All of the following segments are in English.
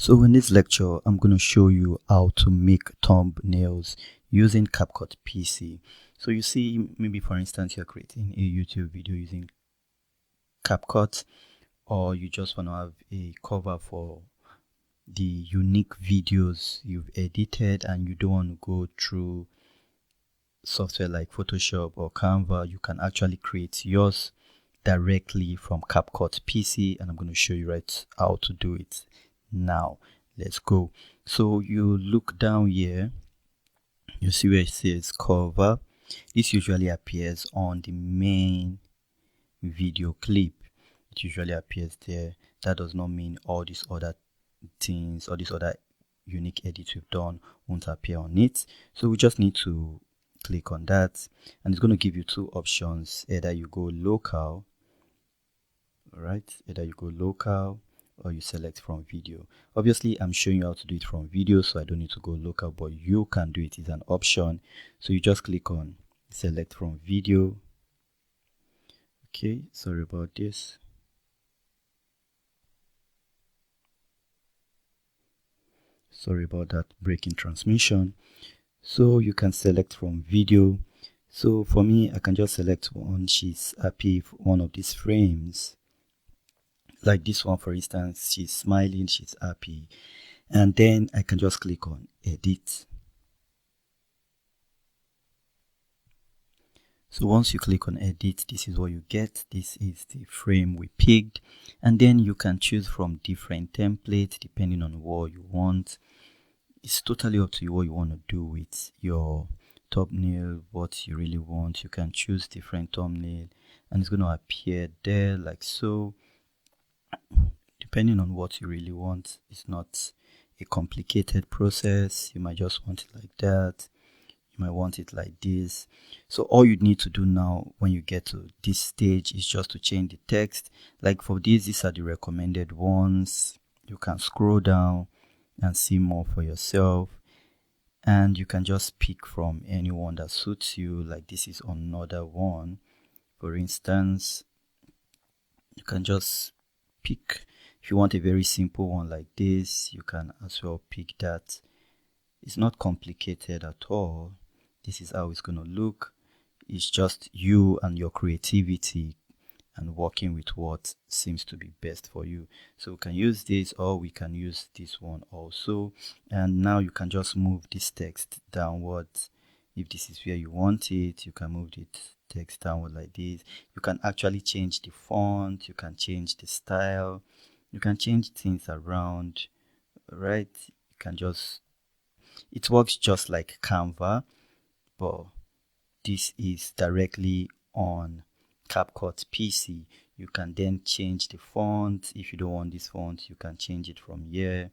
So in this lecture, I'm going to show you how to make thumbnails using CapCut PC. So you see, maybe for instance, you're creating a YouTube video using CapCut, or you just want to have a cover for the unique videos you've edited and you don't want to go through software like Photoshop or Canva. You can actually create yours directly from CapCut PC, and I'm going to show you right how to do it now. Let's go. So you look down here, you see where it says cover. This usually appears on the main video clip. It usually appears there. That does not mean all these other things, all these other unique edits we've done won't appear on it. So we just need to click on that, and it's going to give you two options. Either you go local, right? Either you go local or you select from video. Obviously, I'm showing you how to do it from video, so I don't need to go local, but you can do it. It's an option. So you just click on select from video. Okay, sorry about this. Sorry about that breaking transmission. So you can select from video. So for me, I can just select one. She's happy with one of these frames. Like this one, for instance, she's smiling, she's happy. And then I can just click on edit. So once you click on edit, this is what you get. This is the frame we picked. And then you can choose from different templates depending on what you want. It's totally up to you what you want to do with your thumbnail, what you really want. You can choose different thumbnail and it's going to appear there like so. Depending on what you really want. It's not a complicated process. You might just want it like that. You might want it like this. So all you need to do now when you get to this stage is just to change the text. Like for these are the recommended ones. You can scroll down and see more for yourself, and you can just pick from any one that suits you. Like this is another one, for instance. You can just pick. If you want a very simple one like this, you can as well pick that. It's not complicated at all. This is how it's going to look. It's just you and your creativity and working with what seems to be best for you. So we can use this, or we can use this one also. And now you can just move this text downwards. If this is where you want it, you can move the text downward like this. You can actually change the font. You can change the style. You can change things around, right? You can just, it works just like Canva, but this is directly on CapCut PC. You can then change the font. If you don't want this font, you can change it from here.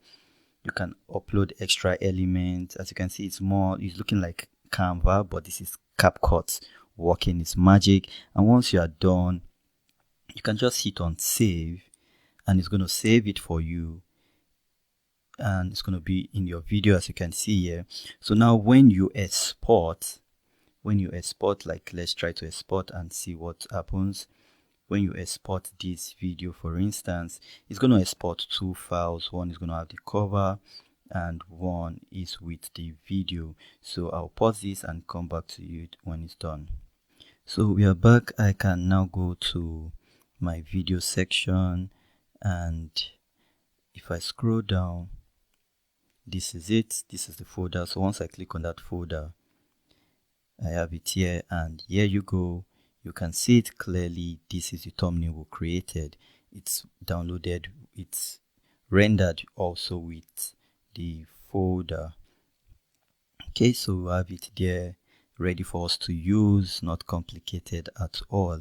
You can upload extra elements. As you can see, it's looking like Canva, but this is CapCut working its magic. And once you are done, you can just hit on save, and it's going to save it for you, and it's going to be in your video, as you can see here. So now when you export, like let's try to export and see what happens. When you export this video, for instance, it's going to export two files. One is going to have the cover and one is with the video. So I'll pause this and come back to you when it's done. So we are back. I can now go to my video section, and if I scroll down, this is it. This is the folder. So once I click on that folder, I have it here, and here you go. You can see it clearly. This is the thumbnail we created. It's downloaded, it's rendered also with the folder. Okay, so we have it there ready for us to use. Not complicated at all,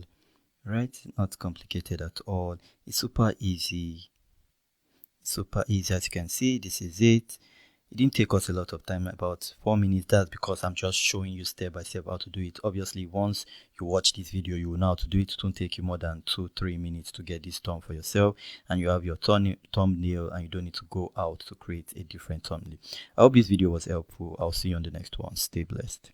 right? Not complicated at all. It's super easy. Super easy. As you can see, this is it. It didn't take us a lot of time, about 4 minutes. That's because I'm just showing you step by step how to do it. Obviously, once you watch this video, you will know how to do it. It won't take you more than 2-3 minutes to get this done for yourself, and you have your thumbnail, and you don't need to go out to create a different thumbnail. I hope this video was helpful. I'll see you on the next one. Stay blessed.